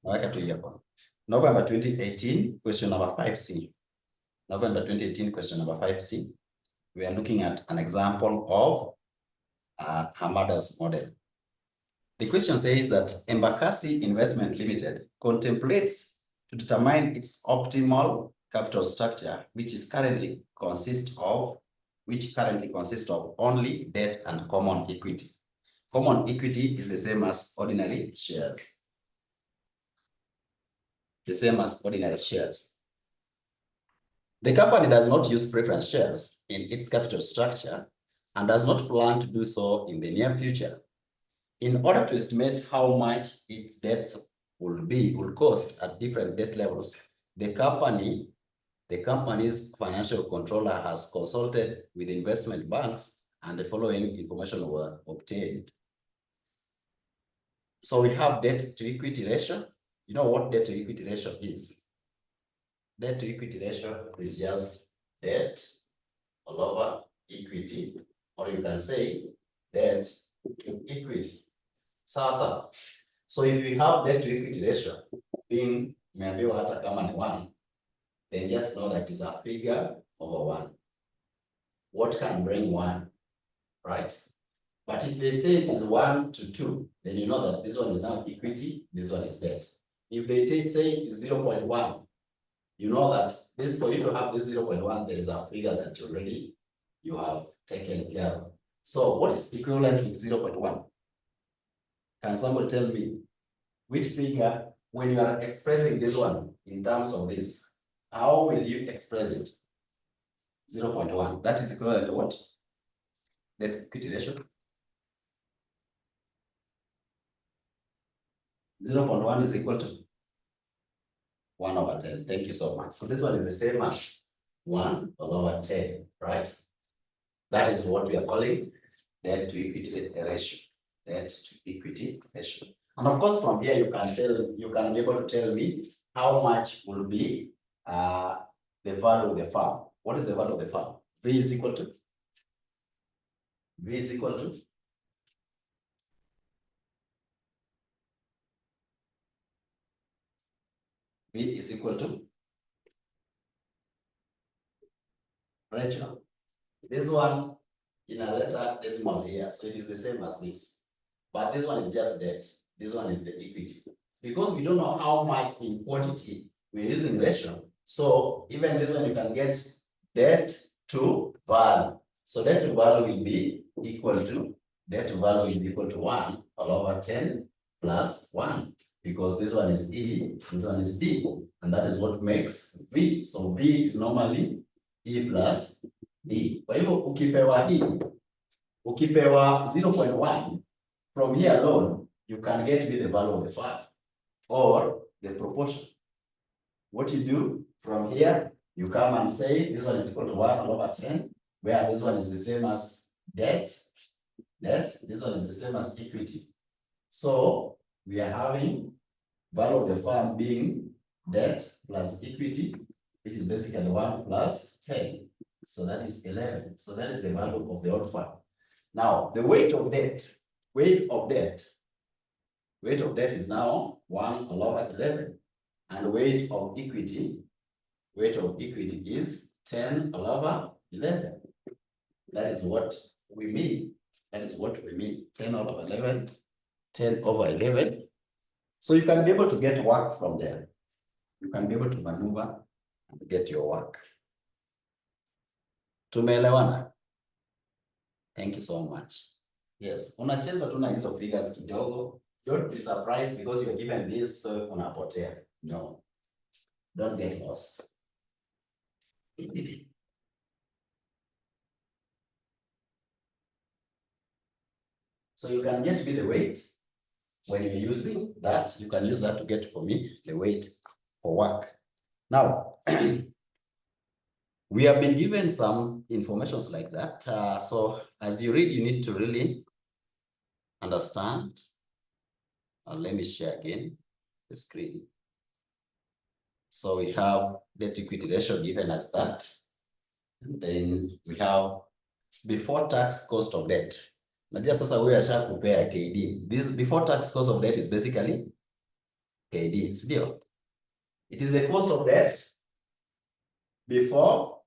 Naweka tu earphone. November 2018, question number 5C. November 2018, question number 5C. We are looking at an example of HAMADAS model. The question says that Embakasi Investment Limited contemplates to determine its optimal capital structure, which currently consists of only debt and common equity. Common equity is the same as ordinary shares. The same as ordinary shares. The company does not use preference shares in its capital structure and does not plan to do so in the near future. In order to estimate how much its debts will cost at different debt levels, the company's financial controller has consulted with investment banks, and the following information were obtained. So we have debt to equity ratio. You know what debt to equity ratio is? Debt to equity ratio is just debt all over equity, or you can say debt to equity. Sasa, so if we have debt to equity ratio being maybe hata kama ni 1, then just know that it's a figure over 1. What can bring 1, right? But if they say it is 1 to 2, then you know that this one is now equity, this one is debt. If they say it is 0.1, you know that this, for you to have this 0.1, there is a figure that already you have taken care of. So what is equivalent with 0.1? Can somebody tell me which figure, when you are expressing this one in terms of this, how will you express it? 0.1. That is equivalent to what? Debt equity ratio. 0.1 is equal to 1 over 10. Thank you so much. So this one is the same as 1 over 10, right? That is what we are calling debt to equity ratio. Debt to equity ratio. And of course, from here you can be able to tell me how much will be the value of the firm. What is the value of the firm? V is equal to V is equal to ratio. This one in a letter decimal here, so it is the same as this. But this one is just debt. This one is the equity. Because we don't know how much in quantity we're using ratio, so even this one you can get debt to value. So debt to value will be equal to, debt to value will be equal to 1 all over 10 plus 1. Because this one is E, this one is D, and that is what makes V. So V is normally E plus D. Kwa hivyo ukipewa hii, ukipewa 0.1, from here alone, you can get me the value of the firm or the proportion. What you do from here, you come and say this one is equal to 1 all over 10, where this one is the same as debt, this one is the same as equity. So we are having value of the firm being debt plus equity, which is basically 1 plus 10. So that is 11. So that is the value of the old firm. Now, the weight of debt is now 1 all over 11. And weight of equity is 10 all over 11. That is what we mean. 10 over 11, 10 over 11. So you can be able to get work from there. You can be able to maneuver and get your work. Tumeelewana? Thank you so much. Yes, unacheza tu na hizo figures kidogo. Don't be surprised because you're given this, so unapotea. No, don't get lost. So you can get me the weight when you're using that. You can use that to get for me the weight for work. Now, we have been given some informations like that. So as you read, you need to really understand. Let me share again the screen. So we have debt equity ratio given as that. And then we have before tax cost of debt. Najua sasa huyu ashakupea KD. This before tax cost of debt is basically KD, ndio? It is the cost of debt before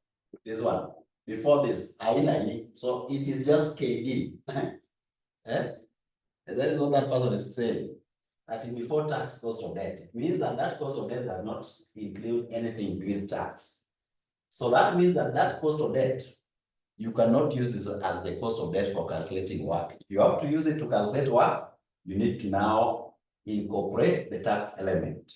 this one, before this, so it is just KD. Eh? And that is what that person is saying. That before tax cost of debt, it means that that cost of debt does not include anything with tax. So that means that that cost of debt, you cannot use this as the cost of debt for calculating work. If you have to use it to calculate work, you need to now incorporate the tax element.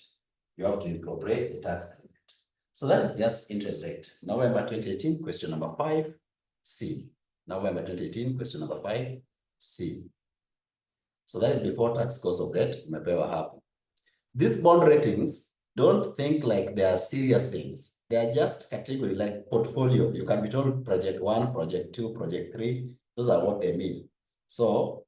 You have to incorporate the tax element. So that is just interest rate. November 2018, question number 5, C. November 2018, question number 5, C. So that is before tax cost of debt, umepewa hapo. These bond ratings, don't think like they are serious things. They are just category like portfolio. You can be told project 1, project 2, project 3. Those are what they mean. So,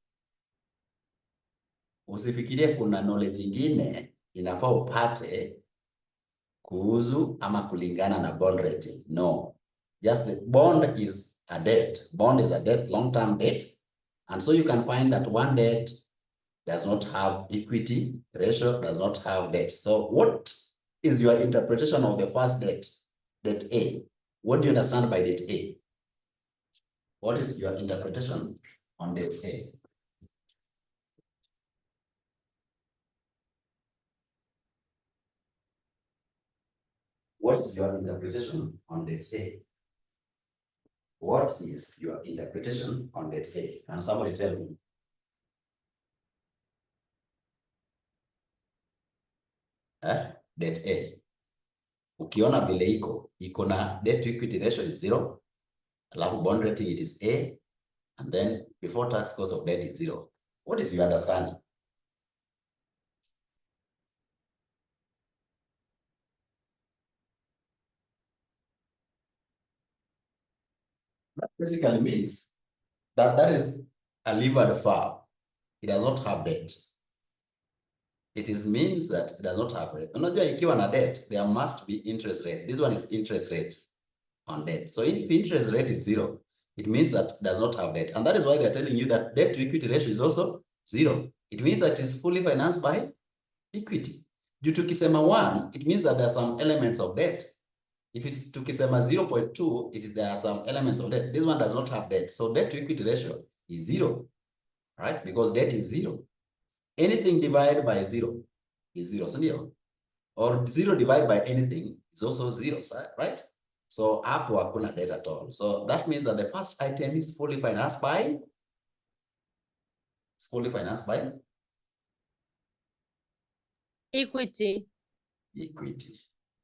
usifikirie kuna knowledge ingine inafaa upate kuhusu ama kulingana na bond rating. No. Just the bond is a debt. Bond is a debt, long-term debt. And so you can find that one debt does not have equity ratio, does not have debt. So what is your interpretation of the first debt, debt A? What do you understand by debt A? What is your interpretation on debt A? What is your interpretation on debt A? What is your interpretation on debt A? Can somebody tell me? Debt A. Ukiona vile iko na debt to equity ratio is 0, alafu bond rating it is A, and then before tax cost of debt is 0. What is your understanding? That basically means that that is a levered farm. It does not have debt. It means that it does not have debt. Unajua ikiwa na debt, there must be interest rate. This one is interest rate on debt. So if interest rate is 0, it means that it does not have debt. And that is why they're telling you that debt to equity ratio is also 0. It means that it is fully financed by equity. Due to tukisema 1, it means that there are some elements of debt. If it's tukisema 0.2, there are some elements of debt. This one does not have debt. So debt to equity ratio is 0, right? Because debt is 0. Anything divided by 0 is 0, so or 0 divided by anything is also 0, right? So hapo hakuna debt at all. So that means that the first item is fully financed by, Equity. Equity.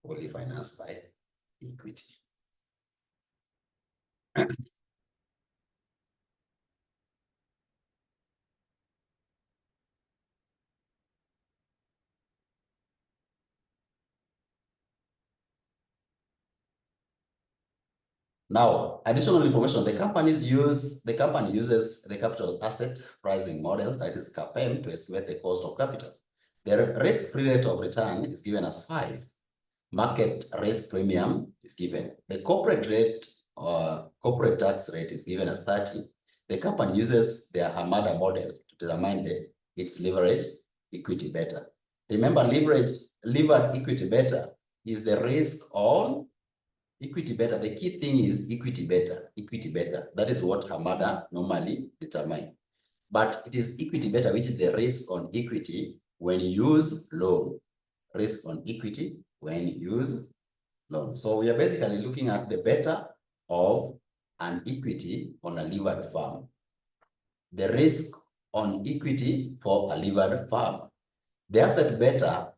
Fully financed by equity. Now, additional information, the company uses the capital asset pricing model, that is CAPM, to estimate the cost of capital. The risk-free rate of return is given as 5. Market risk premium is given. The corporate rate or corporate tax rate is given as 30. The company uses their HAMADA model to determine its leverage equity beta. Remember, levered equity beta is the risk on equity beta. The key thing is equity beta. That is what HAMADA normally determine. But it is equity beta, which is the risk on equity when you use loan. Risk on equity when you use loan. So we are basically looking at the beta of an equity on a levered firm. The risk on equity for a levered firm. The asset beta.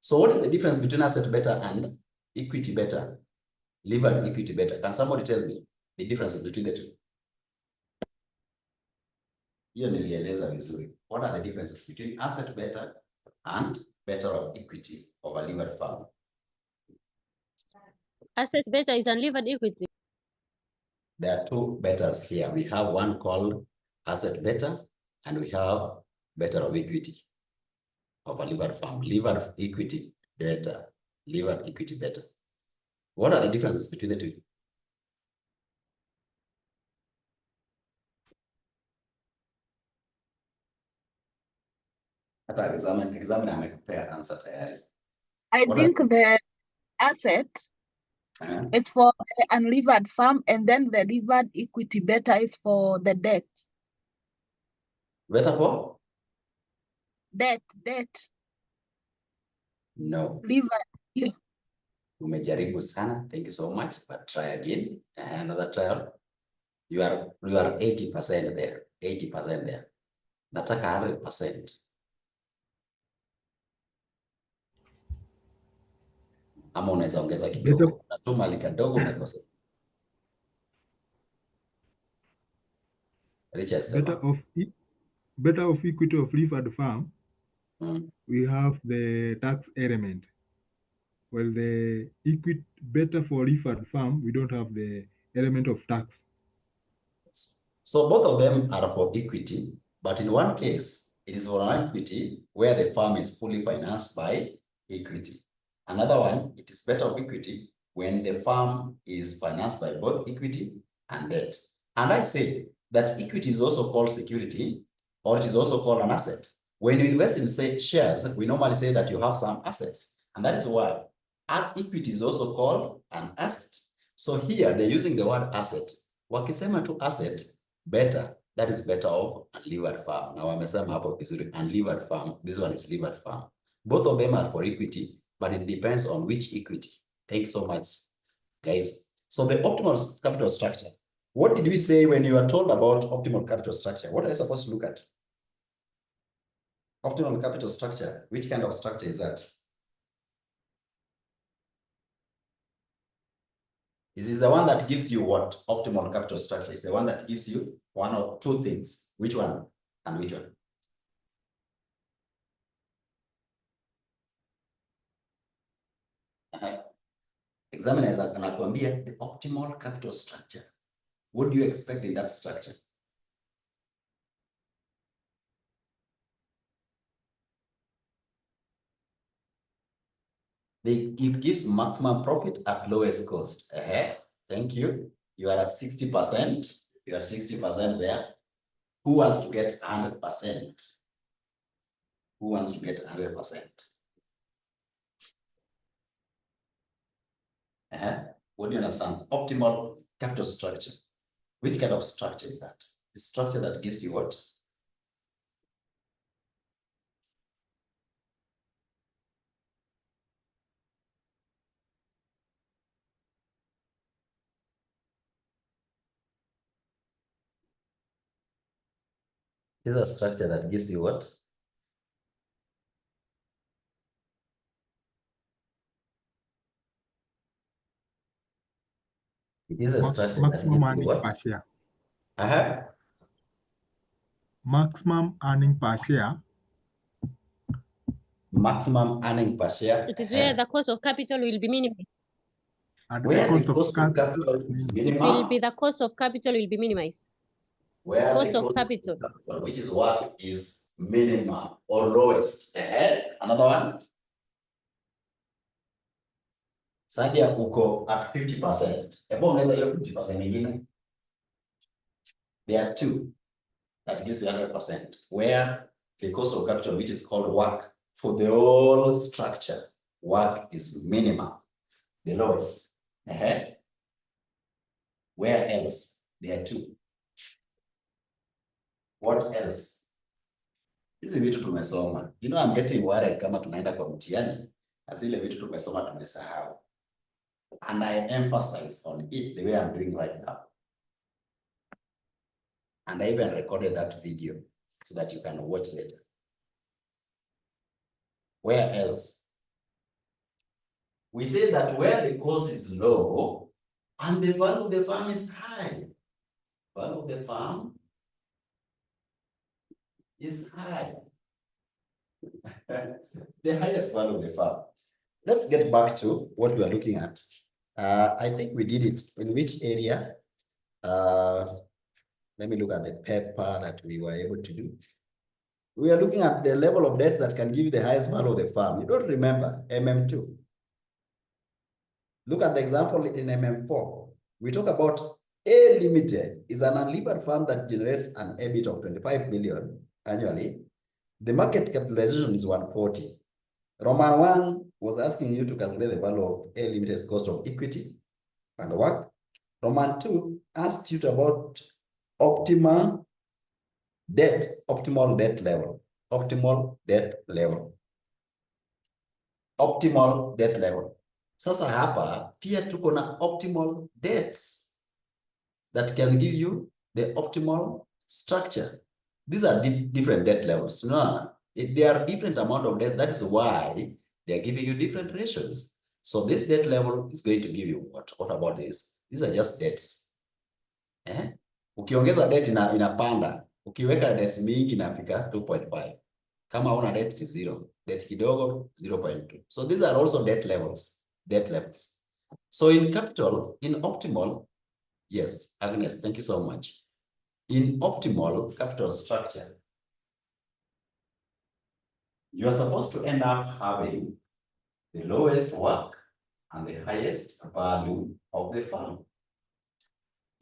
So what is the difference between asset beta and equity beta? Levered equity beta. Can somebody tell me the difference between the two? Hiyo nilieleza vizuri. What are the differences between asset beta and beta of equity of a levered firm? Asset beta is unlevered equity. There are two betas here. We have one called asset beta and we have beta of equity of a levered firm. Levered equity beta, levered equity beta. What are the differences between the two? Hata examiner amekupea answer tayari. I think the asset it's for the unlevered farm, and then the levered equity beta is for the debt. Beta for? Debt. No. Levered. Yeah. Umejaribu sana. Thank you so much. But try again. Another trial. You are 80% there. 80% there. Nataka 100%. Ama unaweza ongeza kidogo. Natuma likadogo umekosa. Richard sema. Beta of equity of levered farm, we have the tax element. Well, the equity beta for levered farm, we don't have the element of tax. So both of them are for equity, but in one case, it is for an equity where the farm is fully financed by equity. Another one, it is beta of equity when the farm is financed by both equity and debt. And I say that equity is also called security, or it is also called an asset. When you invest in, say, shares, we normally say that you have some assets. And that is why equity is also called an asset. So here, they're using the word asset. Wakisema to asset, better, that is better of unlevered farm. Now, wamesema hapo vizuri, unlevered farm, this one is levered farm. Both of them are for equity, but it depends on which equity. Thank you so much, guys. So the optimal capital structure. What did we say when you are told about optimal capital structure? What are you supposed to look at? Optimal capital structure, which kind of structure is that? This is the one that gives you what? Optimal capital structure is the one that gives you one or two things. Which one and which one? Examiners are anakuambia the optimal capital structure. What do you expect in that structure? It gives maximum profit at lowest cost. Thank you. You are at 60%. You are 60% there. Who wants to get 100%? Who wants to get 100%? What do you understand? Optimal capital structure. Which kind of structure is that? The structure that gives you what? This is a structure that gives you what? It is a structure that gives you what? Maximum earning per share. Maximum earning per share. It is where the cost of capital will be minimized. Where the cost of capital is minimum. It will be the cost of capital will be minimized. Where cost the of cost capital. of capital, which is what is minimum or lowest. Another one. Sadia uko at 50%. Ebo ongeza hiyo 50% nyingine. There are two that gives you 100%. Where the cost of capital, which is called work, for the whole structure, work is minimum, the lowest. Where else? There are two. What else? Hizi vitu tumesoma. You know, I'm getting worried kama tunaenda kwa mtihani. Azile vitu tumesoma tumesahau. And I emphasize on it the way I'm doing right now. And I even recorded that video so that you can watch later. Where else? We say that where the cost is low and the value of the farm is high. Value of the farm is high. The highest value of the farm. Let's get back to what we are looking at. I think we did it in which area? Let me look at the paper that we were able to do. We are looking at the level of debts that can give you the highest value of the farm. You don't remember MM2. Look at the example in MM4. We talk about A Limited is an unlevered farm that generates an EBIT of 25 billion annually. The market capitalization is 140. Roman 1 was asking you to calculate the value of A Limited's cost of equity and work. Roman 2 asked you about optimal debt level. Optimal debt level. Sasa hapa pia tuko na optimal debts that can give you the optimal structure. These are different debt levels. No, they are different amount of debt. That is why they are giving you different ratios. So this debt level is going to give you what? What about this? These are just debts. Ukiongeza debt inapanda. Ukiweka debt mingi inafika 2.5. Kama una debt is 0. Debt kidogo 0.2. So these are also debt levels. So in capital, in optimal, yes, Agnes, thank you so much. In optimal capital structure, you are supposed to end up having the lowest work and the highest value of the firm.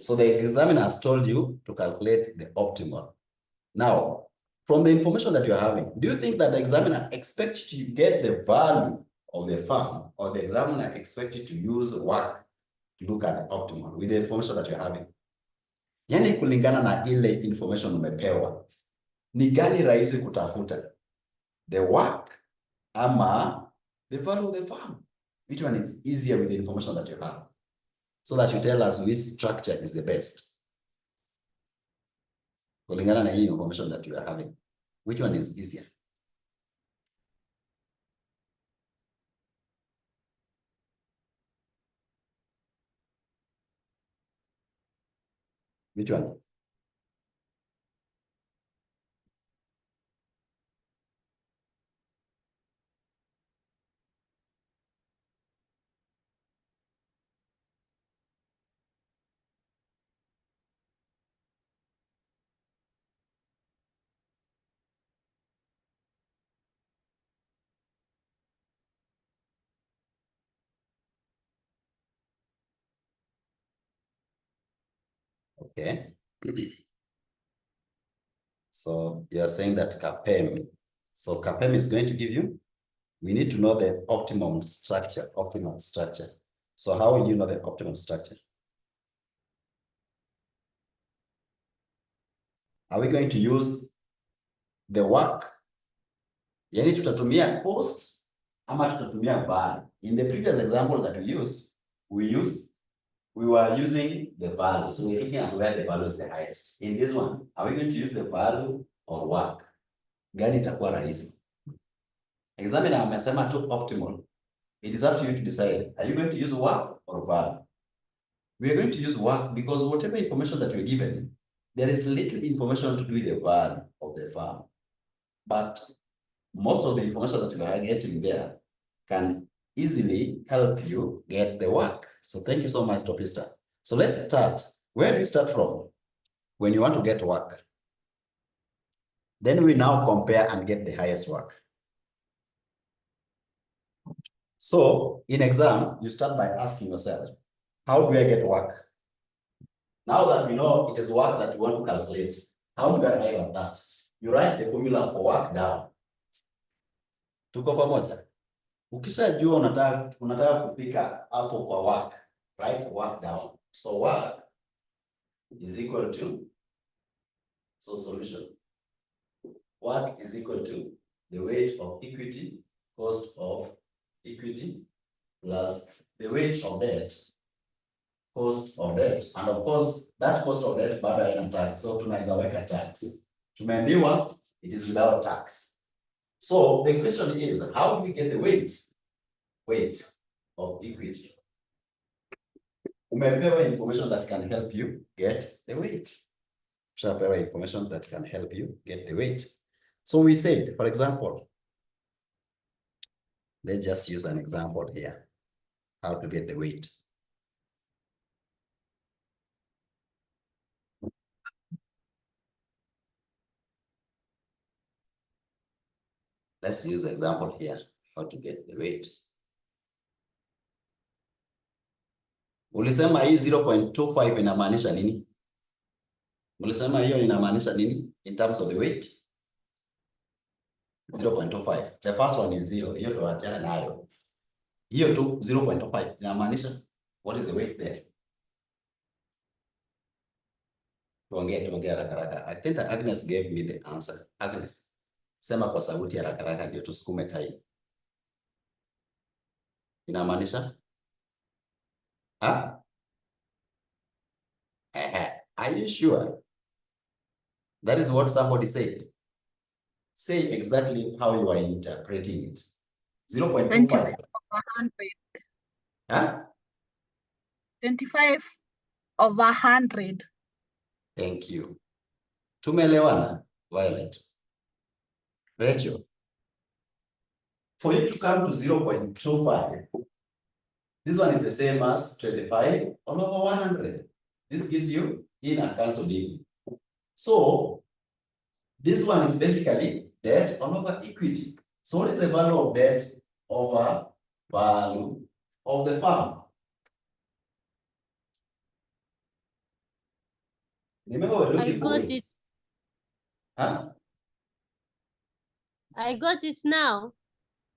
So the examiner has told you to calculate the optimal. Now, from the information that you're having, do you think that the examiner expects you to get the value of the firm, or the examiner expects you to use work to look at the optimal with the information that you're having? Yani kulingana na ile information umepewa, ni gani rahisi kutafuta? The work ama the value of the firm? Which one is easier with the information that you have? So that you tell us which structure is the best. Kulingana na hii information that you are having, which one is easier? Which one? Okay. So you are saying that CAPM. So CAPM is going to give you, we need to know the optimum structure, optimal structure. So how will you know the optimum structure? Are we going to use the work? Yani tutatumia cost ama tutatumia value? In the previous example that we were using the value. So we're looking at where the value is the highest. In this one, are we going to use the value or work? Gani itakuwa rahisi? Examiner amesema tu optimal. It is up to you to decide. Are you going to use work or value? We are going to use work because whatever information that we're given, there is little information to do with the value of the firm. But most of the information that we are getting there can easily help you get the work. So thank you so much, Topista. So let's start. Where do we start from? When you want to get work. Then we now compare and get the highest work. So in exam, you start by asking yourself, how do I get work? Now that we know it is work that you want to calculate, how do I arrive at that? You write the formula for work down. Tuko pamoja? Ukishajua unataka kupika hapo kwa work, write work down. So work is equal to, so solution. Work is equal to the weight of equity, cost of equity, plus the weight of debt, cost of debt. And of course, that cost of debt bado haina tax. So tunaweza weka tax. Tumeambiwa it is without tax. So the question is, how do we get the weight of equity? Umepewa information that can help you get the weight. Ushapewa information that can help you get the weight. So we said, for example, let's just use an example here, how to get the weight. Let's use an example here, how to get the weight. Ulisema hii 0.25 inamaanisha nini? Ulisema hiyo inamaanisha nini in terms of the weight? 0.25. The first one is 0. Hiyo tuachane nayo. Hiyo tu 0.25 inamaanisha what is the weight there? Tuongee haraka. I think that Agnes gave me the answer. Agnes, sema kwa sauti haraka ndio tusukume time. Inamaanisha? Are you sure? That is what somebody said. Say exactly how you are interpreting it. 0.25. 25 over 100. 25 over 100. Thank you. Tumeelewana, Violet. Rachel, for you to come to 0.25, this one is the same as 25 all over 100. This gives you in a cancelled. So this one is basically debt all over equity. So what is the value of debt over value of the farm? Remember, we're looking for weight. I got it now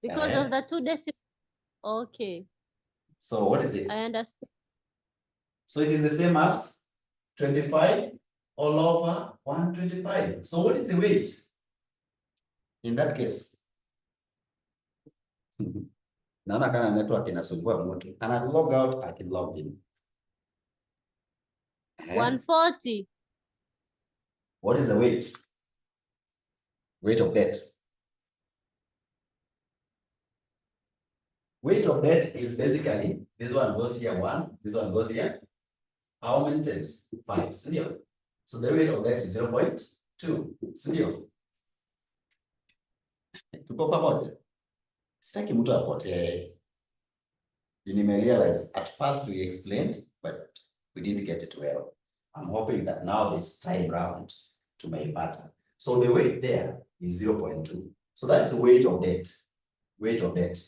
because of the 2 decimals. Okay. So what is it? I understand. So it is the same as 25 all over 125. So what is the weight in that case? Naona kana network inasumbua mtu. Ana log out, I can log in. 140. What is the weight? Weight of debt. Weight of debt is basically, this one goes here 1, this one goes here. How many times? 5. So the weight of debt is 0.2. Tuko pamoja. Sitaki mtu apotee. You may realize at first we explained, but we didn't get it well. I'm hoping that now this time round to my pattern. So the weight there is 0.2. So that is the weight of debt. Weight of debt.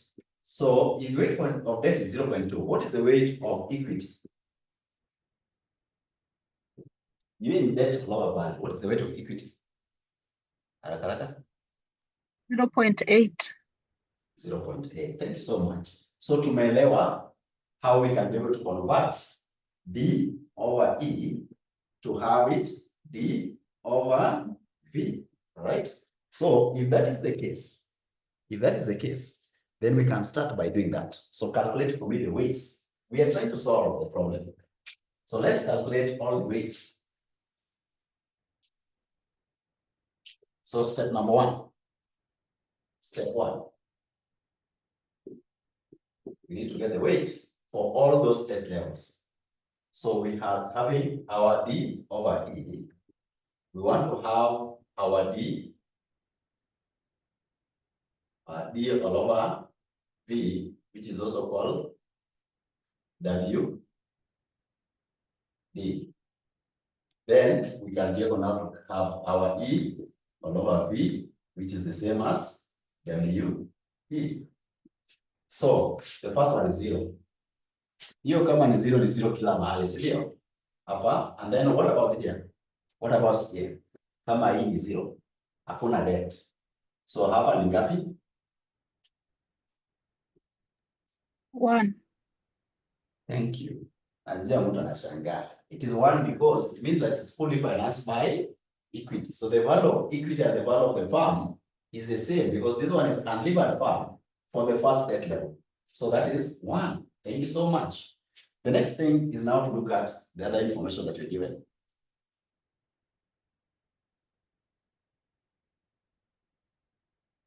So if weight of debt is 0.2, what is the weight of equity? You mean debt lower value. What is the weight of equity? 0.8. 0.8. Thank you so much. So tumeelewa how we can be able to convert D over E to have it D over V, right? So if that is the case, then we can start by doing that. So calculate for me the weights. We are trying to solve the problem. So let's calculate all the weights. So step number 1. Step 1. We need to get the weight for all those debt levels. So we are having our D over E. We want to have our D all over V, which is also called W D. Then we can be able now to have our E all over V, which is the same as W E. So the first one is 0. Hiyo kama ni 0 ni 0 kila mahali, si ndio? Hapa, and then what about here? What about here? Kama hii ni 0, hakuna debt. So hapa ni ngapi? 1. Thank you. Anjia mtu anashangaa. It is 1 because it means that it's fully financed by equity. So the value of equity and the value of the farm is the same because this one is unlevered farm for the first debt level. So that is 1. Thank you so much. The next thing is now to look at the other information that you're given.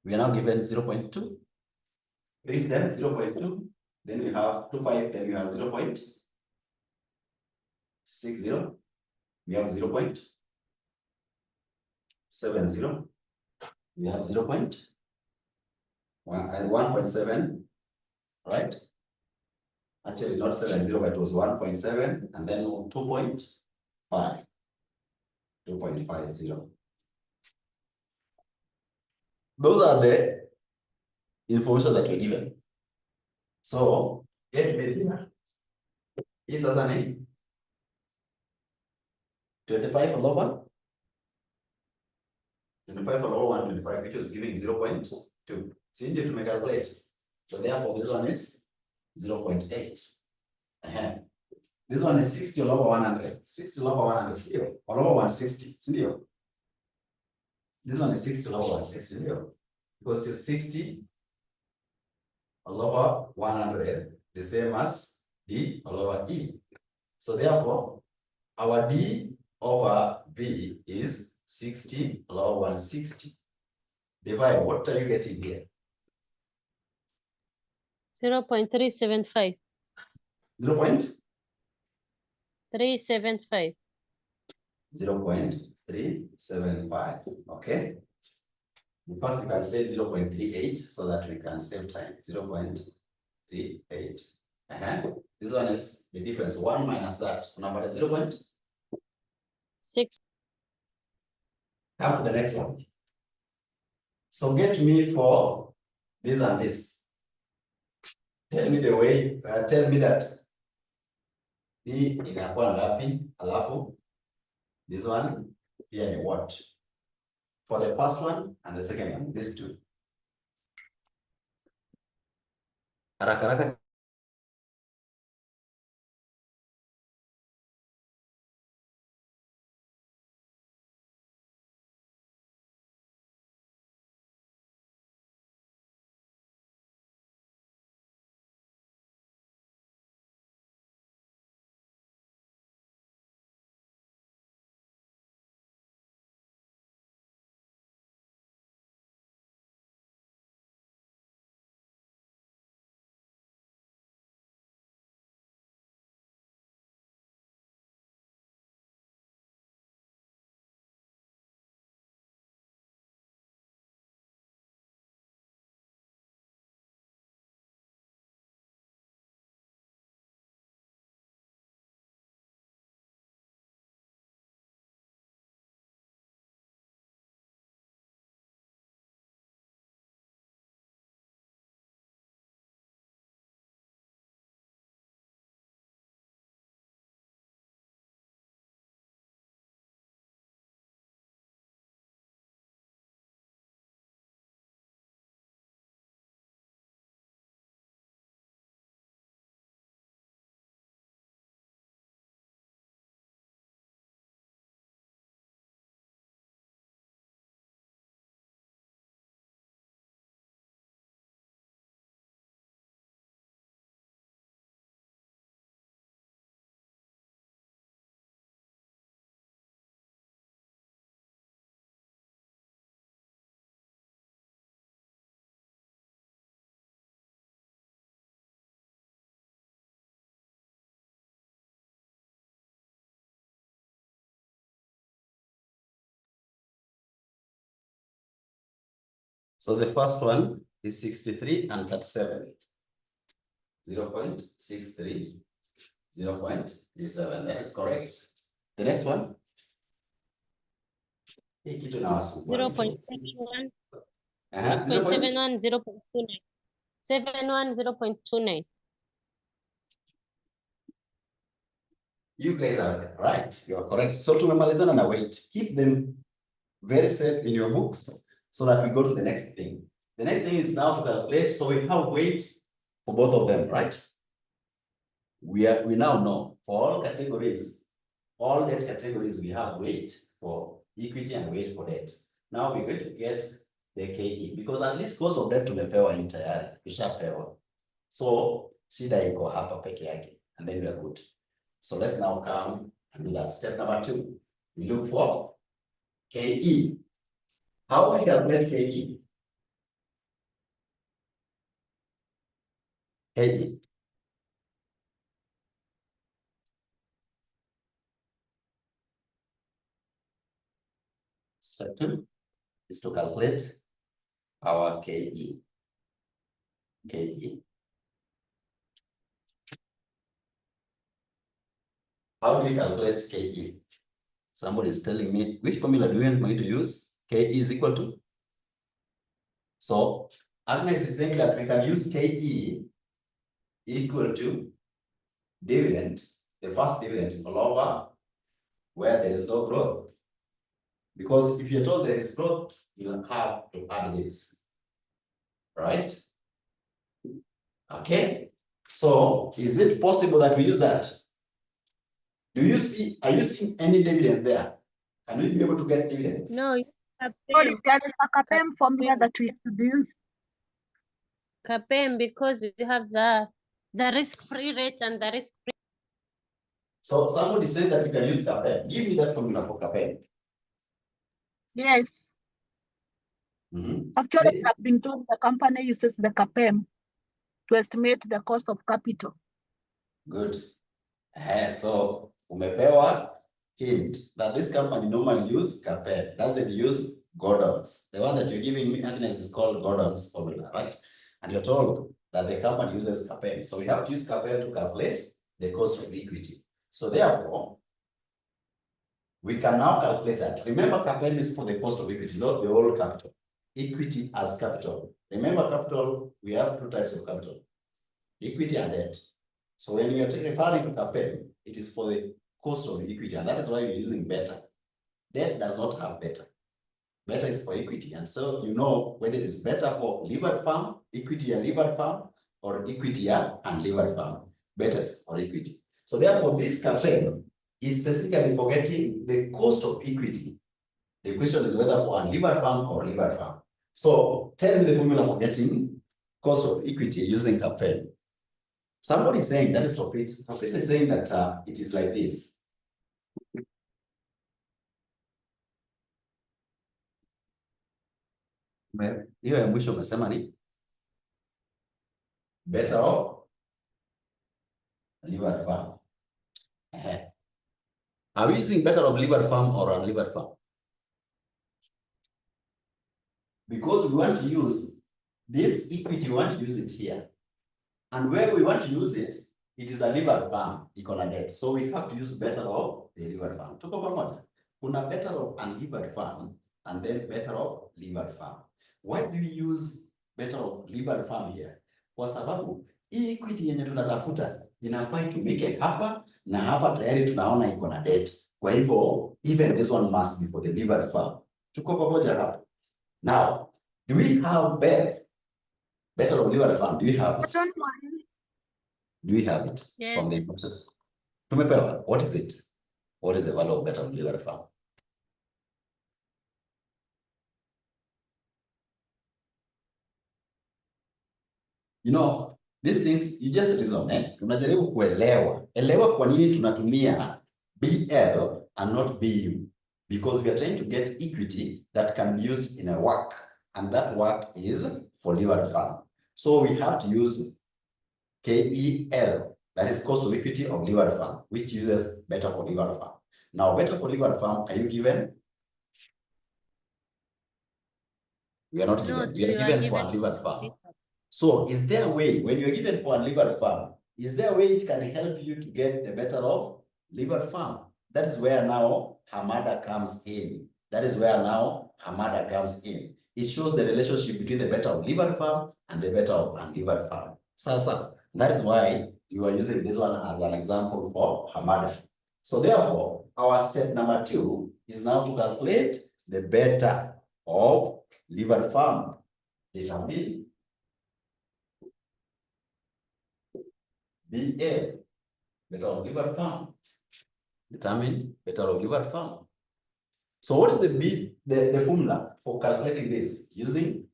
We are now given 0.2. Read them 0.2. Then we have 25. Then we have 0.60. We have 0.70. We have 1.7. Right? Actually, not 70, but it was 1.7, and then 2.5. 2.50. Those are the information that we're given. So, get me here. This is an 25 all over 25 all over 125, which was giving 0.2. So you need to calculate. So therefore, this one is 0.8. This one is 60 all over 100. 60 all over 100, still. All over 160, still. This one is 60 all over 160, still. Because it is 60 all over 100, the same as D all over E. So therefore, our D over V is 60 all over 160. Divide, what are you getting here? 0.375. 0.375. 375. Okay. In fact, we can say 0.38 so that we can save time. 0.38. This one is the difference. 1 minus that. Number is 0.6. Come to the next one. So get me for this and this. Tell me the way, tell me that hii inakuwa ngapi, alafu this one here ni what? For the first one and the second one, these two. Haraka haraka. So the first one is 63 and 37. 0.63, 0.37. That is correct. The next one. 0.71. 0.71. 0.29. 71, 0.29. You guys are right. You are correct. So tumemalizana na weight. Keep them very safe in your books so that we go to the next thing. The next thing is now to calculate. So we have weight for both of them, right? We now know for all categories, all debt categories, we have weight for equity and weight for debt. Now we're going to get the KE because at least cost of debt tumepewa hii tayari, kishapewa. So shida iko hapa peke yake and then we are good. So let's now come and do that. Step number 2, we look for KE. How do we calculate KE? KE. Step 2 is to calculate our KE. KE. How do we calculate KE? Somebody is telling me, which formula do you want me to use? KE is equal to? So Agnes is saying that we can use KE equal to dividend, the first dividend all over where there is no growth. Because if you're told there is growth, you'll have to add this, right? Okay, so is it possible that we use that? Are you seeing any dividends there? Can we be able to get dividends? No, Sorry, there is a CAPM formula that we have to use. CAPM, because you have the risk-free rate and the risk-free. So somebody said that you can use CAPM. Give me that formula for CAPM. Yes. Actually, I've been told the company uses the CAPM to estimate the cost of capital. Good. So umepewa hint that this company normally use CAPM, doesn't use Gordon's. The one that you're giving me, Agnes, is called Gordon's formula, right? And you're told that the company uses CAPM. So we have to use CAPM to calculate the cost of equity. So therefore, we can now calculate that. Remember, CAPM is for the cost of equity, not the whole capital. Equity as capital. Remember, capital, we have two types of capital, equity and debt. So when you're referring to CAPM, it is for the cost of equity, and that is why we're using beta. Debt does not have beta. Beta is for equity, and so you know whether it is beta for levered farm, equity and levered farm, or equity and unlevered farm. Beta is for equity. So therefore, this CAPM is specifically for getting the cost of equity. The question is whether for unlevered farm or levered farm. So tell me the formula for getting cost of equity using CAPM. Somebody is saying, that is Topis. Topis is saying that it is like this. Hiyo ya mwisho umesema ni better off levered farm. Are we using better off levered farm or unlevered farm? Because we want to use this equity, we want to use it here. And where we want to use it, it is a levered farm, equal debt. So we have to use better off the levered farm. Tuko pamoja. Kuna better off unlevered farm and then better off levered farm. Why do we use better off levered farm here? Kwa sababu hii equity yenye tunatafuta inafaa itumike hapa na hapa tayari tunaona iko na debt. Kwa hivyo even this one must be for the levered farm. Tuko pamoja hapa. Now, do we have better off levered farm? Do we have it? Do we have it? Yes. From the process? Tumepewa. What is it? What is the value of better off levered farm? You know, these things, you just reason, tunajaribu kuelewa. Elewa kwa nini tunatumia BL and not BU. Because we are trying to get equity that can be used in a work. And that work is for levered farm. So we have to use KEL, that is cost of equity of levered farm, which uses better for levered farm. Now, better for levered farm, are you given? We are not given. We are given for unlevered farm. So is there a way, when you're given for unlevered farm, is there a way it can help you to get the better of levered farm? That is where now HAMADA comes in. That is where now HAMADA comes in. It shows the relationship between the better of levered farm and the better of unlevered farm. So that is why you are using this one as an example for HAMADA. So therefore, our step number 2 is now to calculate the better of levered farm. Determine BA, better of levered farm. Determine better of levered farm. So what is the formula for calculating this? Using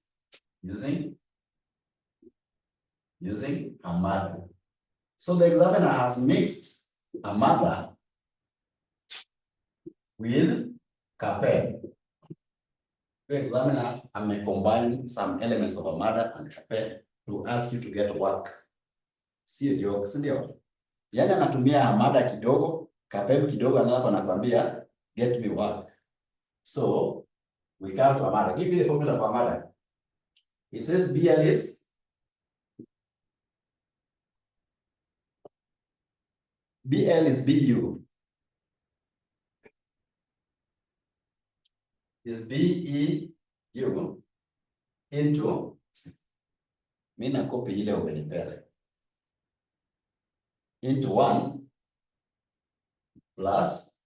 HAMADA. So the examiner has mixed HAMADA with CAPM. The examiner may combine some elements of HAMADA and CAPM to ask you to get work. Sio joke, si ndio? Yaani anatumia HAMADA kidogo, CAPM kidogo, alafu anakuambia get me work. So we come to HAMADA. Give me the formula for HAMADA. It says BL is BU. Is BEU into, mimi na copy ile umenipea, into 1 plus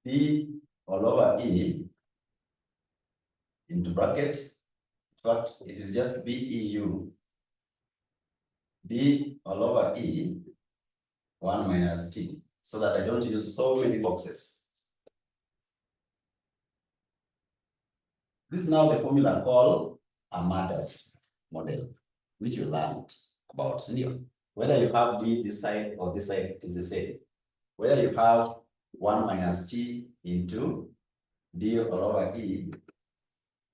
B all over E into bracket. In fact, it is just BEU. B all over E 1 minus T, so that I don't use so many boxes. This is now the formula called HAMADAS model, which you learned about, senior. Whether you have D this side or this side is the same. Whether you have 1 minus T into D all over E,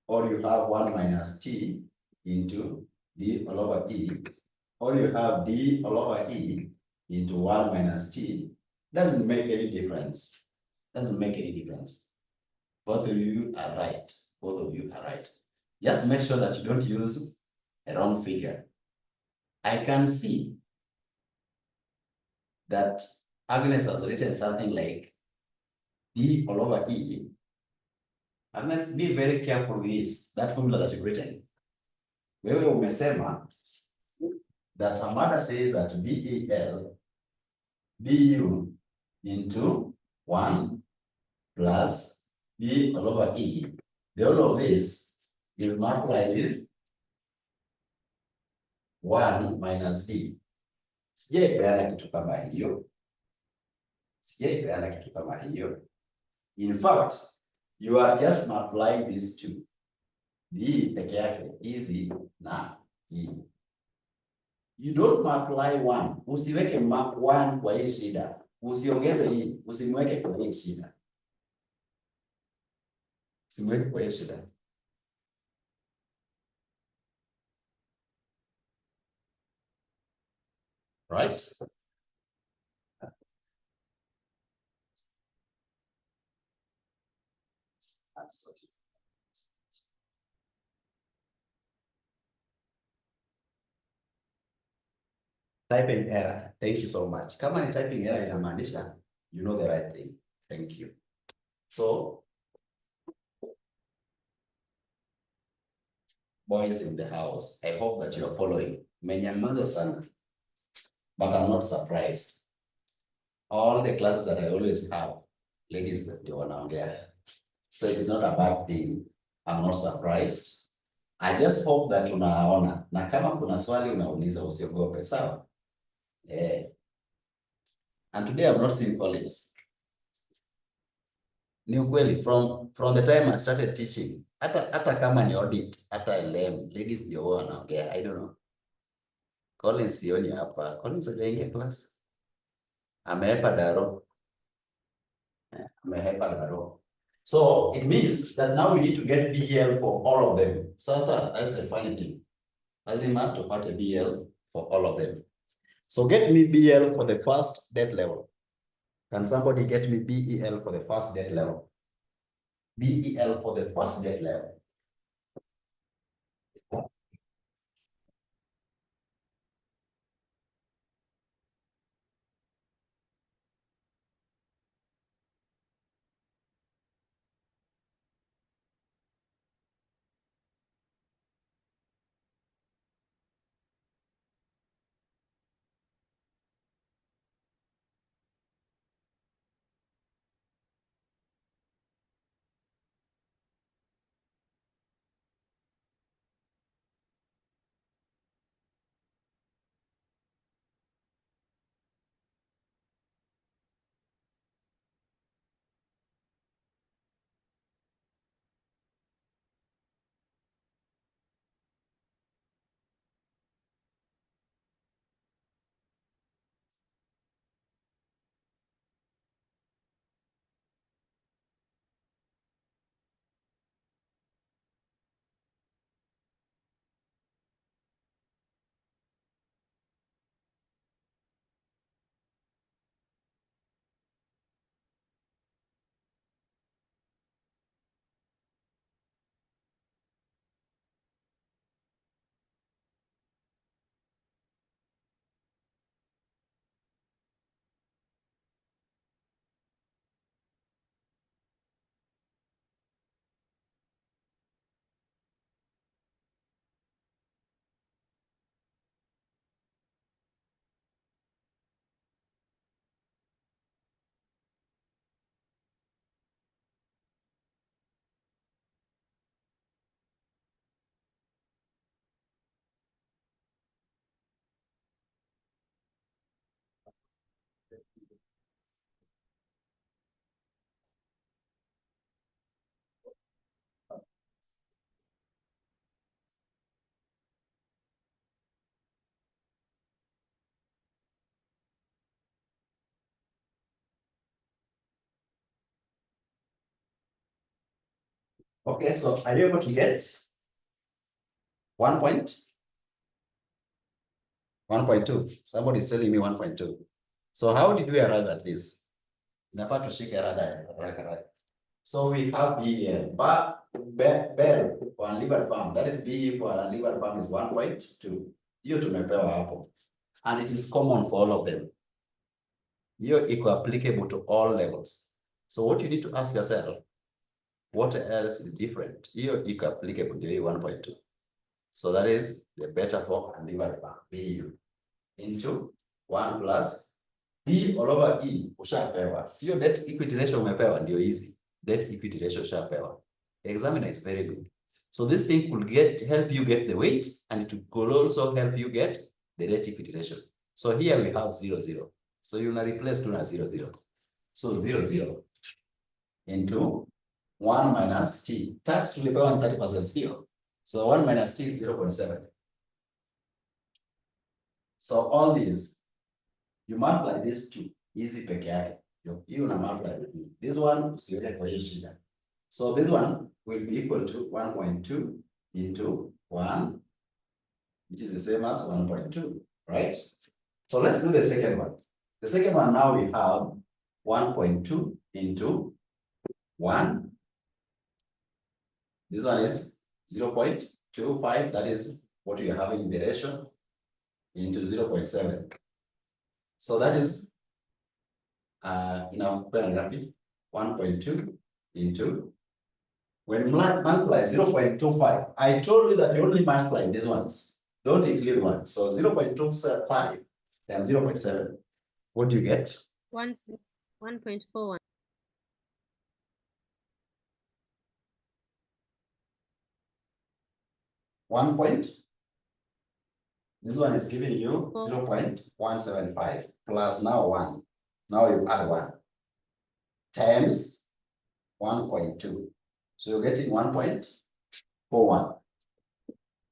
or you have 1 minus T into D all over E, or you have D all over E into 1 minus T, doesn't make any difference. Doesn't make any difference. Both of you are right. Both of you are right. Just make sure that you don't use a wrong figure. I can see that Agnes has written something like D all over E. Agnes, be very careful with this, that formula that you've written. Wewe umesema that Hamada says that BEL, BU into 1 plus B all over E. The whole of this is multiplied with 1 minus D. Sijaipeana kitu kama hiyo. Sijaipeana kitu kama hiyo. In fact, you are just multiplying these two. D peke yake, easy na E. You don't multiply 1. Usiweke 1 kwa hii shida. Usiongeze hii. Usimweke kwa hii shida. Usimweke kwa hii shida. Right? Absolutely. Typing error. Thank you so much. Kama ni typing error inamaanisha, you know the right thing. Thank you. So, boys in the house, I hope that you are following. Menyamaza sana, but I'm not surprised. All the classes that I always have, ladies that they wanaongea. So it is not a bad thing. I'm not surprised. I just hope that unaona. Na kama kuna swali unauliza usiogope, sawa? And today I've not seen Collins. Ni ukweli, from the time I started teaching, hata kama ni audit, hata LM, ladies ndio huwa wanaongea, I don't know. Collins sioni hapa. Collins hajaingia class. Amehepa daro. Amehepa daro. So it means that now we need to get BL for all of them. Sasa, that's the funny thing. Lazima tupate BL for all of them. So get me BL for the first debt level. Can somebody get me BEL for the first debt level? BEL for the first debt level. Okay, so are you able to get 1.2? Somebody is telling me 1.2. So how did we arrive at this? So we have BL, but BEL for unlivered farm, that is BE for unlivered farm is 1.2. Hiyo tumepewa hapo. And it is common for all of them. Hiyo iko applicable to all levels. So what you need to ask yourself, what else is different? Hiyo iko applicable ndio hii 1.2. So that is the beta for unlivered farm, BU, into 1 plus D all over E ushapewa. Sio debt equity ratio umepewa ndio hizi. Debt equity ratio ushapewa. Examiner is very good. So this thing could help you get the weight, and it could also help you get the debt equity ratio. So here we have 0, 0. So you will replace 2 na 0, 0. So 0, 0 into 1 minus T. Tax tulipewa 30% still. So 1 minus T is 0.7. So all these, you multiply these two, easy peke yake. You una multiply with me. This one, usiweke kwa hiyo shida. So this one will be equal to 1.2 into 1, which is the same as 1.2, right? So let's do the second one. The second one now we have 1.2 into 1. This one is 0.25, that is what we are having in the ratio, into 0.7. So that is inakupa ngapi? 1.2 into, when multiply 0.25, I told you that you only multiply these ones, don't include one. So 0.25 and 0.7, what do you get? 1.41. 1 point. This one is giving you 0.175 plus now 1. Now you add 1 times 1.2. So you're getting 1.41.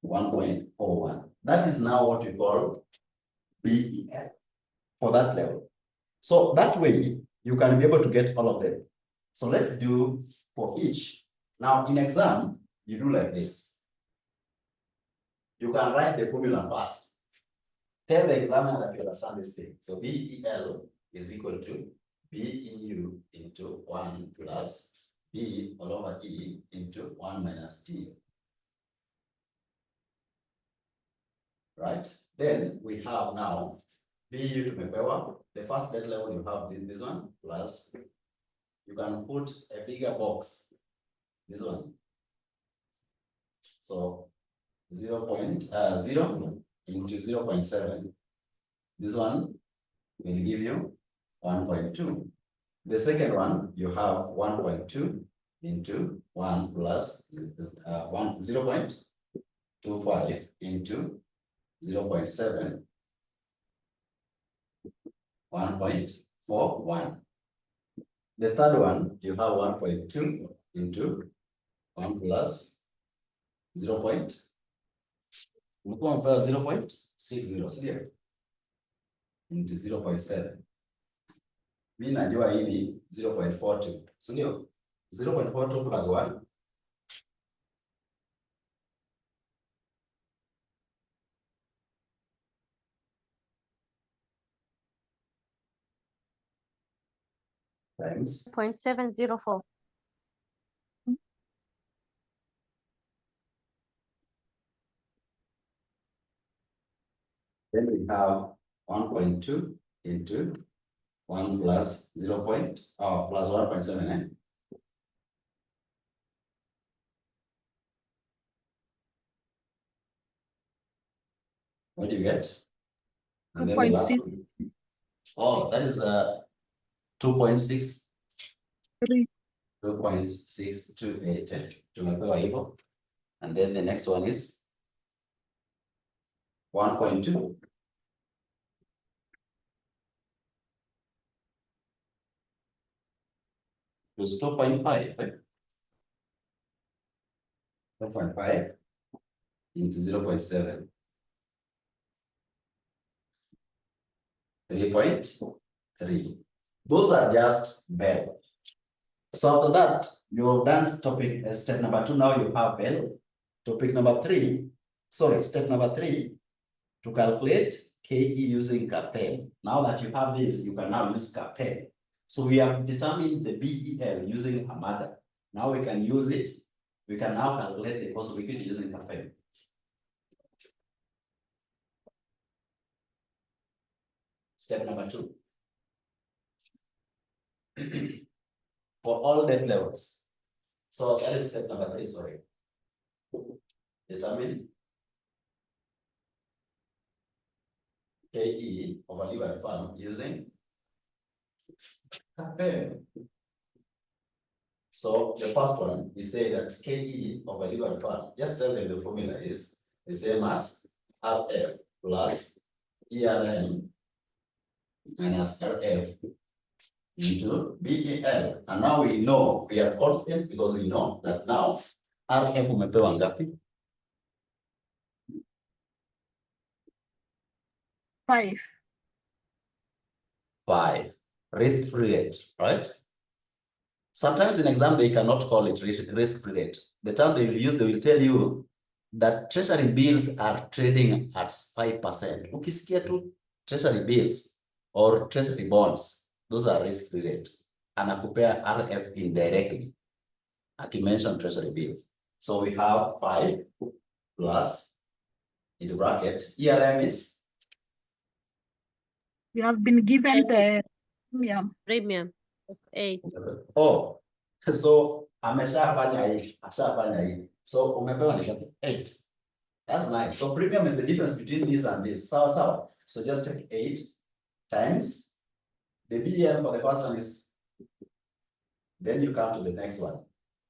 1.41. That is now what we call BEL for that level. So that way you can be able to get all of them. So let's do for each. Now in exam, you do like this. You can write the formula first. Tell the examiner that you understand this thing. So BEL is equal to BEU into 1 plus B all over E into 1 minus T. Right? Then we have now BU tumepewa. The first debt level you have this one plus you can put a bigger box, this one. So 0.0 into 0.7. This one will give you 1.2. The second one, you have 1.2 into 1 plus 0.25 into 0.7, 1.41. The third one, you have 1.2 into 1 plus 0.60 into 0.7. Mimi najua hili 0.42, si ndio? 0.42 plus 1 times 0.704. then we have 1.2 into 1 plus 0. Plus 1.7, eh? What do you get? And then the last one. Oh, that is 2.6. 2.628. Tumepewa hivyo. And then the next one is 1.2. Plus 2.5. 2.5 into 0.7. 3.3. Those are just BEL. So after that, you have done topic step number 2. Now you have L. Topic number 3. Sorry, step number 3 to calculate KE using CAPEL. Now that you have this, you can now use CAPEL. So we have determined the BEL using HAMADA. Now we can use it. We can now calculate the cost of equity using CAPEL. Step number 2. For all debt levels. So that is step number 3, sorry. Determine KE of a levered firm using CAPEL. So the first one, we say that KE of a levered firm, just tell them the formula is the same as RF plus ERM minus RF into BEL. And now we know, we are confident because we know that now RF umepewa ngapi? 5. 5. Risk-free rate, right? Sometimes in exam, they cannot call it risk-free rate. The term they will use, they will tell you that treasury bills are trading at 5%. Ukisikia tu treasury bills or treasury bonds, those are risk-free rate. Anakupea RF indirectly. Akimention treasury bills. So we have 5 plus in the bracket. ERM is? We have been given the premium. Premium of 8. Oh, so ameshafanya hii, ashafanya hii. So umepewa ni 8. That's nice. So premium is the difference between this and this. Sawa sawa. So just take 8 times the BEL for the first one is, then you come to the next one.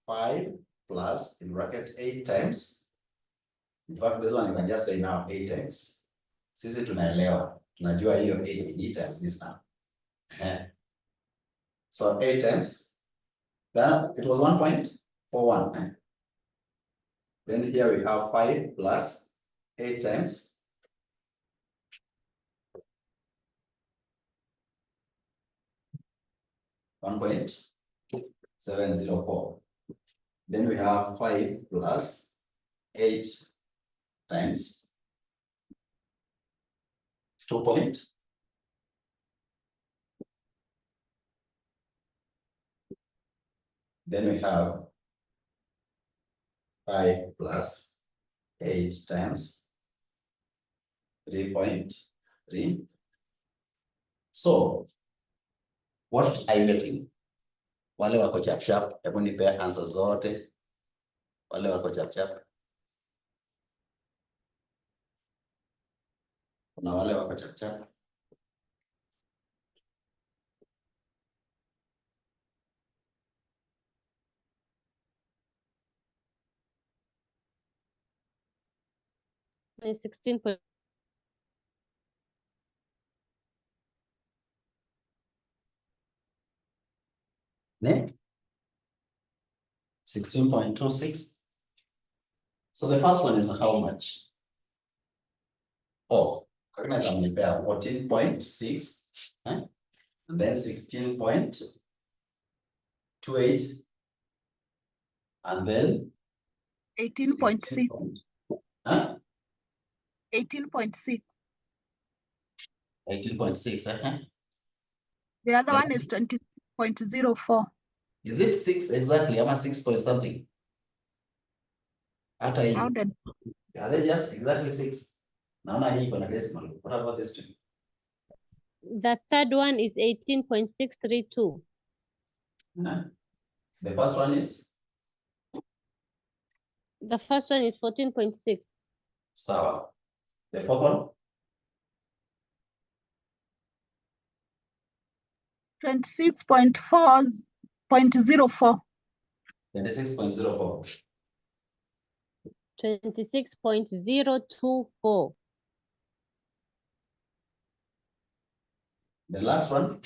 5 plus in bracket 8 times. In fact, this one you can just say now 8 times. Sisi tunaelewa. Tunajua hiyo 8 ni times this now. So 8 times. Then it was 1.41. Then here we have 5 plus 8 times 1.704. Then we have 5 plus 8 times 2 point. Then we have 5 plus 8 times 3.3. So, what are you getting? Wale wako chap chap, hebu nipe answer zote. Wale wako chap chap. Kuna wale wako chap chap. It's 16. Ne? 16.26. So the first one is how much? Oh, recognize I'm going to pair 14.6, and then 16.28, and then 18.6. 18.6. 18.6. 18.6. The other one is 20.04. Is it 6 exactly? I'm a 6 point something. Are they just exactly 6? Now hii kuna decimal. What about this two? The third one is 18.632. The first one is? The first one is 14.6. Sawa. The fourth one? 26.04. 26.04. 26.024. The last one?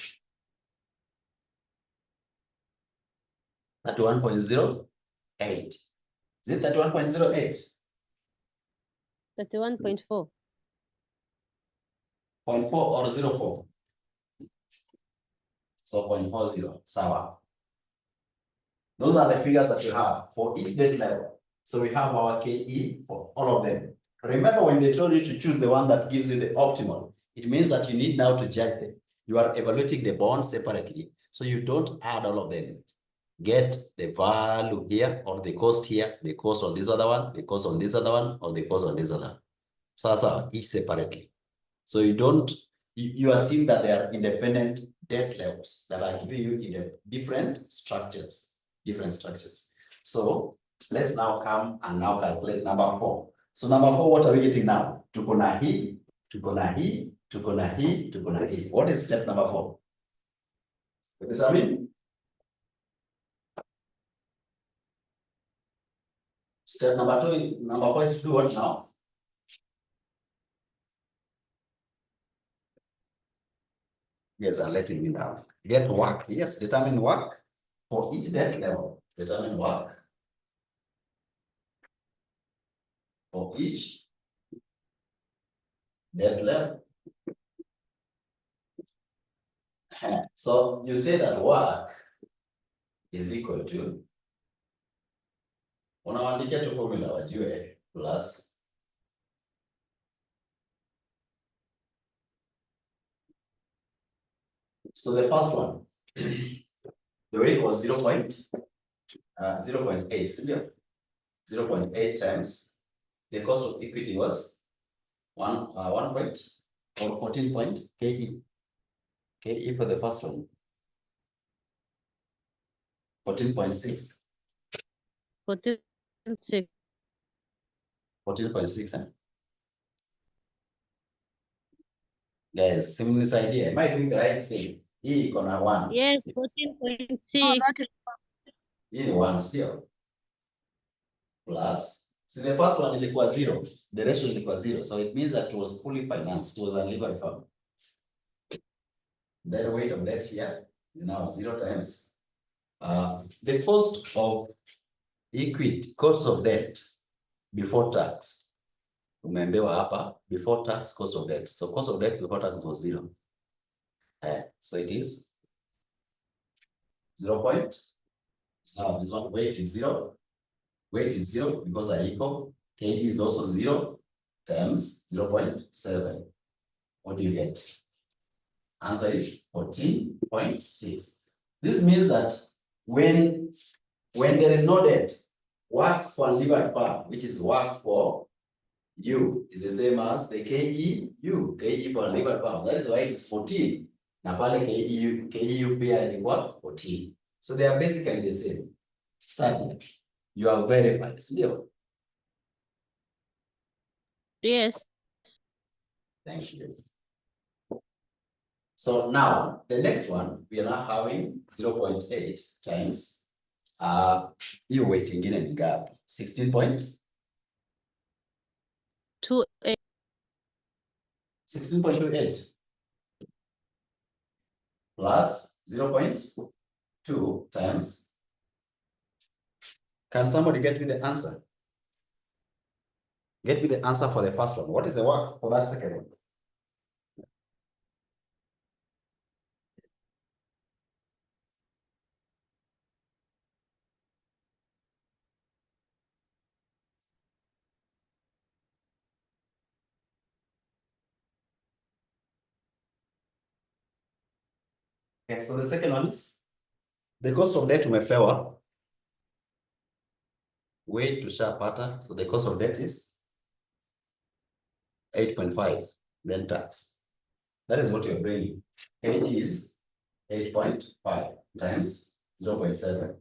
31.08. Is it 31.08? 31.4. 0.4 or 0.4? So 0.40. Sawa. Those are the figures that you have for each debt level. So we have our KE for all of them. Remember when they told you to choose the one that gives you the optimal, it means that you need now to judge them. You are evaluating the bonds separately. So you don't add all of them. Get the value here or the cost here, the cost on this other one, the cost on this other one, or the cost on this other. So each separately. So you don't, you assume that they are independent debt levels that are giving you in the different structures. So let's now come and now calculate number 4. So number 4, what are we getting now? Tuko na hii, tuko na hii, tuko na hii, tuko na hii. What is step number 4? Determine. Step number 4 is to do what now? Yes, I'm letting you down. Get work. Yes, determine work for each debt level. Determine work for each debt level. So you say that work is equal to, unawaandikia tu formula wajue, plus so the first one, the weight was 0.8, 0.8 times the cost of equity was 14 point KE. KE for the first one, 14.6. 14.6. 14.6, eh? Guys, similar idea. Am I doing the right thing? Hii iko na 1. Yes, No, 14.6. that is Hii ni 1 still. Plus, see the first one ilikuwa 0. The ratio ilikuwa 0. So it means that it was fully financed. It was a legal firm. Then weight of debt here is now 0 times the cost of equity, cost of debt before tax. Umeambiwa hapa before tax cost of debt. So cost of debt before tax was 0. So it is 0 point. So this one weight is 0. Weight is 0 because I equal. KD is also 0 times 0.7. What do you get? Answer is 14.6. This means that when there is no debt, work for unlevered farm, which is work for you, is the same as the KEU. KE for unlevered farm. That is why it is 14. Na pale KEU pia ilikuwa 14. So they are basically the same. Sadly, you are verified. Still. Yes. Thank you. So now the next one, we are now having 0.8 times hiyo weight ingine ni ngapi? 16.28. 16.28 plus 0.2 times. Can somebody get me the answer? Get me the answer for the first one. What is the work for that second one? Okay, so the second one is the cost of debt umepewa. Weight tushapata. So the cost of debt is 8.5, then tax. That is what you're bringing. K is 8.5 times 0.7.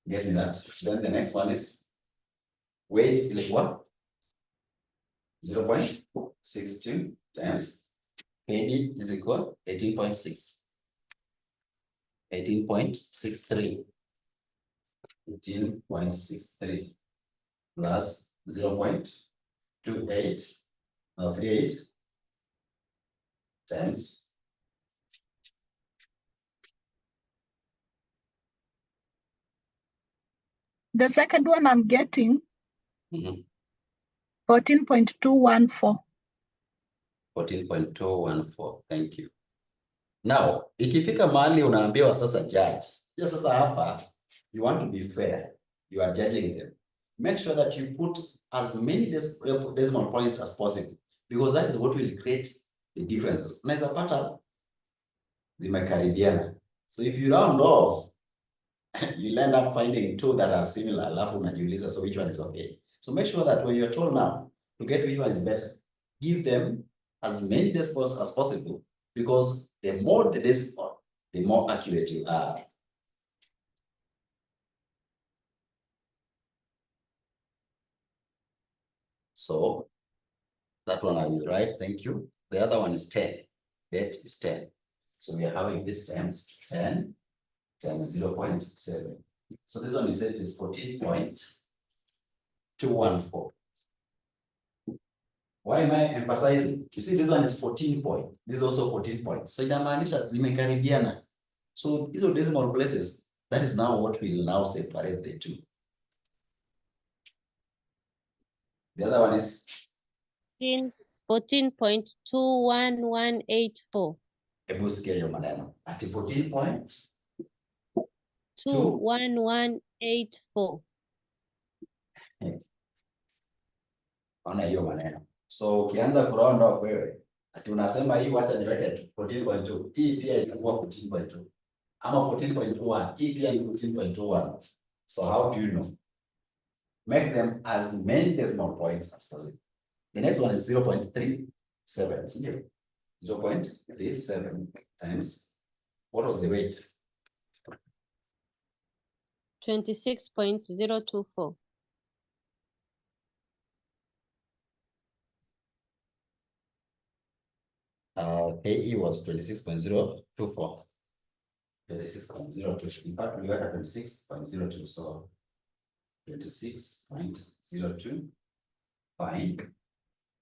Getting that. Then the next one is weight ilikuwa 0.62 times KD is equal 18.6. 18.63. 18.63 plus 0.28, no, 38 times the second one I'm getting 14.214. 14.214. Thank you. Now, ikifika mahali unaambiwa sasa judge. Sasa hapa you want to be fair, you are judging them. Make sure that you put as many decimal points as possible, because that is what will create the differences. Unaweza pata zimekaribiana. So if you round off, you'll end up finding two that are similar, alafu unajiuliza, so which one is okay? So make sure that when you're told now to get which one is better, give them as many decimals as possible, because the more the decimal, the more accurate you are. So that one I will write, thank you. The other one is 10. That is 10. So we are having this times 10 times 0.7. So this one you said is 14.214. Why am I emphasizing? You see, this one is 14 point. This is also 14 points. So inamaanisha zimekaribiana. So these are decimal places. That is now what will now separate the two. The other one is 14.21184. Hebu sikia hiyo maneno. Ati 14.21184. Ona hiyo maneno. So ukianza kuround off wewe, ati unasema hii wacha niweke 14.2. Hii pia itakuwa 14.2. Ama 14.21. Hii pia ni 14.21. So how do you know? Make them as many decimal points as possible. The next one is 0.37. See here? 0.37 times, what was the weight? 26.024. KE was 26.024. 26.02. In fact, we were at 26.02. So 26.02. Fine.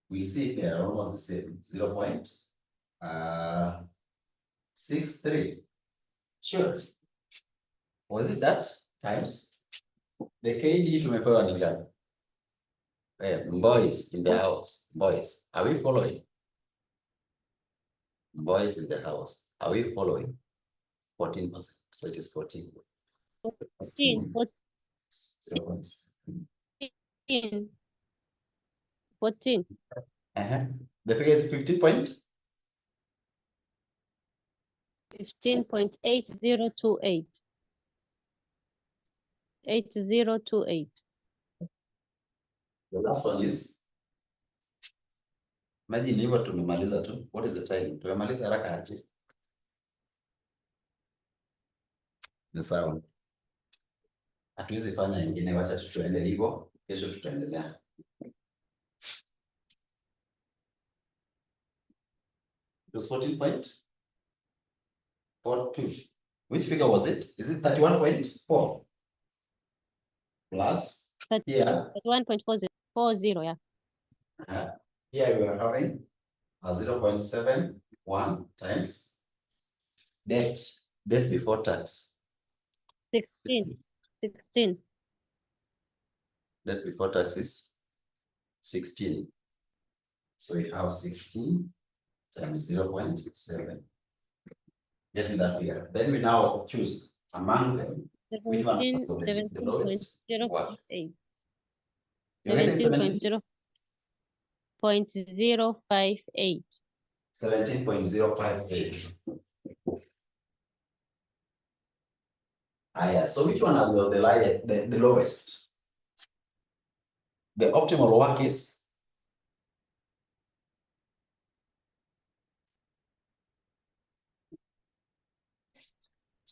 We see they are almost the same. 0.63. Sure. Was it that times the KD tumepewa ni ngapi? Boys in the house. Boys, are we following? Boys in the house, are we following? 14%. So it is 14. 14. 14. The figure is 50 point? 15.8028. 8028. The last one is, imagine hivyo tumemaliza tu. What is the time? Tumemaliza haraka aje? Ni sawa. Hatuwezi fanya ingine, wacha tuende hivyo, kesho tutaendelea. It was 14.42. Which figure was it? Is it 31.4? Plus, here. 31.40, yeah. Here we are having 0.71 times debt before tax. 16. Debt before tax is 16. So we have 16 times 0.7. Get me that figure. Then we now choose among them which one is the lowest. 17.058. You're getting 17? 17.058. 17.058. Yeah. So which one has the lowest? The optimal work is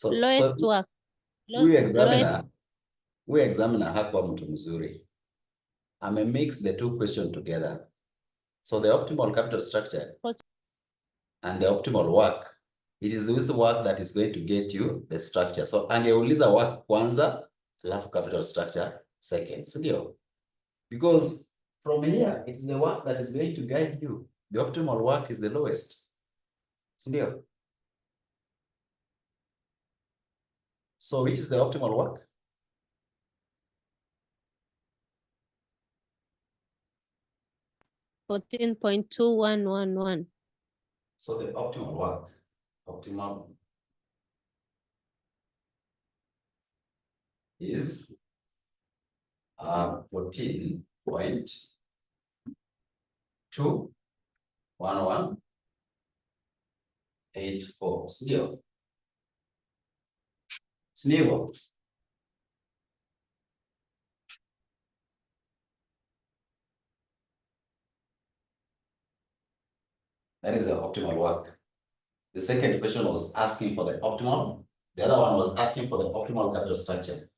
lowest work. Huyu examiner hakuwa mtu mzuri. Mix the two questions together. So the optimal capital structure and the optimal work, it is this work that is going to get you the structure. So angeuliza work kwanza, alafu capital structure second. Sindio? Because from here, it is the work that is going to guide you. The optimal work is the lowest. Sindio? So which is the optimal work? $14.2111. So the optimal work, optimal is 14.21184. Sneeble. That is the optimal work. The second question was asking for the optimal. The other one was asking for the optimal capital structure.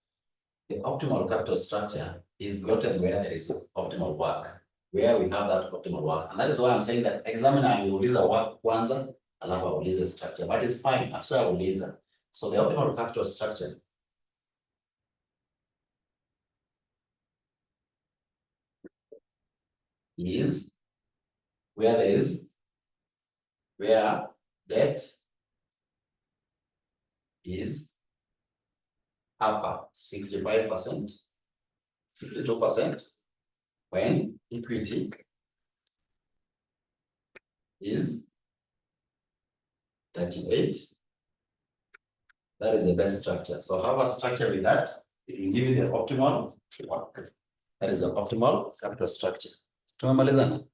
The optimal capital structure is gotten where there is optimal work, where we have that optimal work. And that is why I'm saying that examiner angeuliza work kwanza, alafu aulize structure. But it's fine, akishauliza. So the optimal capital structure is where there is, where debt is upper 65%, 62%, when equity is 38. That is the best structure. So have a structure with that. It will give you the optimal work. That is the optimal capital structure. Tumemalizana?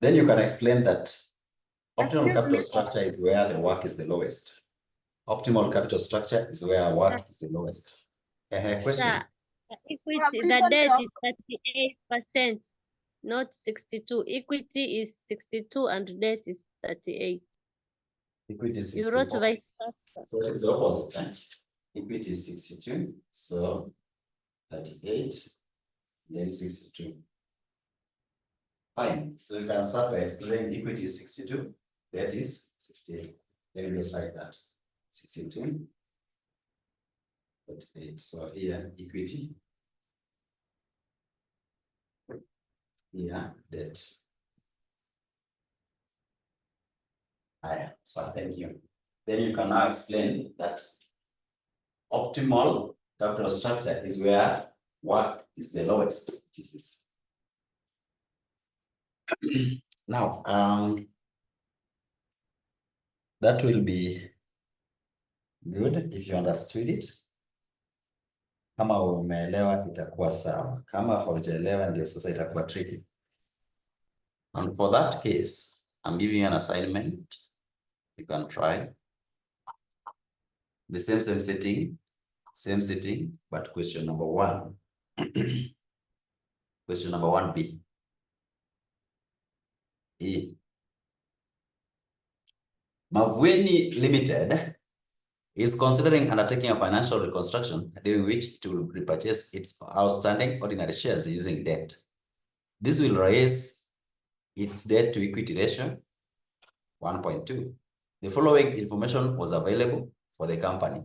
Then you can explain that optimal capital structure is where the work is the lowest. Optimal capital structure is where work is the lowest. Question? Equity, the debt is 38%, not 62. Equity is 62 and debt is 38. Equity is 62. You wrote vice versa. So it is the opposite. Equity is 62. So 38, then 62. Fine. So you can start by explaining equity is 62, debt is 68. Then you just write that. 62. 38. So here equity. Here debt. So thank you. Then you can now explain that optimal capital structure is where work is the lowest. This is now that will be good if you understood it. Kama umeelewa itakuwa sawa. Kama haujaelewa ndio sasa itakuwa tricky. And for that case, I'm giving you an assignment. You can try the same setting, but question number 1. Question number 1B. E. Mavueni Limited is considering undertaking a financial reconstruction during which it will repurchase its outstanding ordinary shares using debt. This will raise its debt to equity ratio 1.2. The following information was available for the company.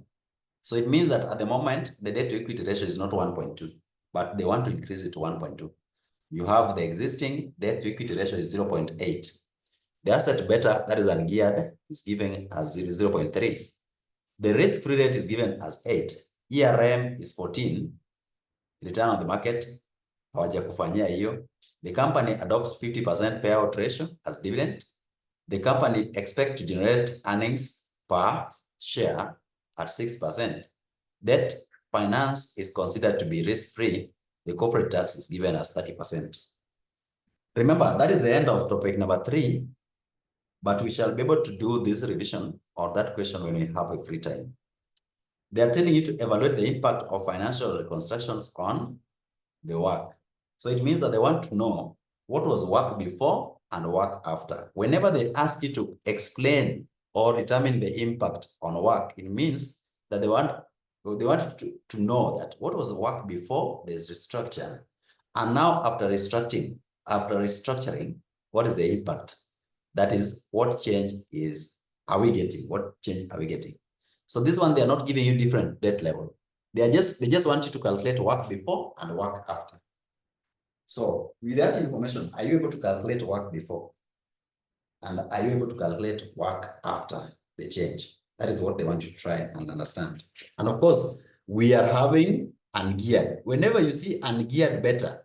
So it means that at the moment, the debt to equity ratio is not 1.2, but they want to increase it to 1.2. You have the existing debt to equity ratio is 0.8. The asset beta, that is ungeared, is given as 0.3. The risk-free rate is given as 8. ERM is 14. Return on the market, hawajakufanyia hiyo. The company adopts 50% payout ratio as dividend. The company expects to generate earnings per share at 6%. Debt finance is considered to be risk-free. The corporate tax is given as 30%. Remember, that is the end of topic number 3, but we shall be able to do this revision or that question when we have a free time. They are telling you to evaluate the impact of financial reconstructions on the work. So it means that they want to know what was work before and work after. Whenever they ask you to explain or determine the impact on work, it means that they want to know that what was work before this restructure, and now after restructuring, what is the impact? That is, what change are we getting? What change are we getting? So this one, they are not giving you different debt level. They just want you to calculate work before and work after. So with that information, are you able to calculate work before? And are you able to calculate work after the change? That is what they want you to try and understand. And of course, we are having ungeared. Whenever you see ungeared beta,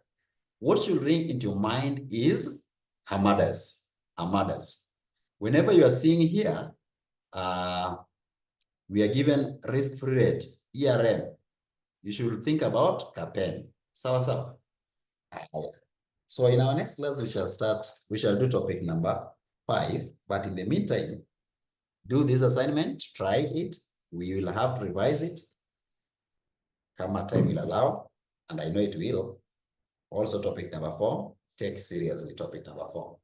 what should ring into your mind is HAMADAS. HAMADAS. Whenever you are seeing here, We are given risk-free rate, ERM. You should think about CAPM. Sawa. So in our next class, we shall do topic number 5. But in the meantime, do this assignment, try it. We will have to revise it. Kama time will allow, and I know it will. Also topic number 4, take seriously topic number 4.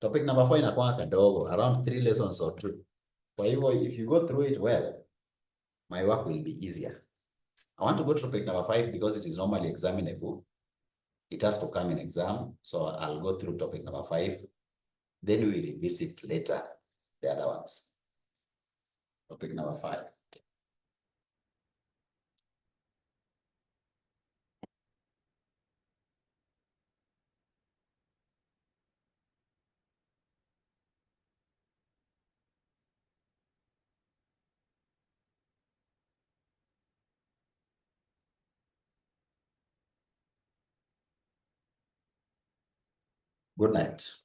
Topic number 4 inakuwa kadogo, around 3 lessons or 2. Kwa hivyo, if you go through it well, my work will be easier. I want to go to topic number 5 because it is normally examinable. It has to come in exam. So I'll go through topic number 5. Then we will revisit later the other ones. Topic number 5. Good night.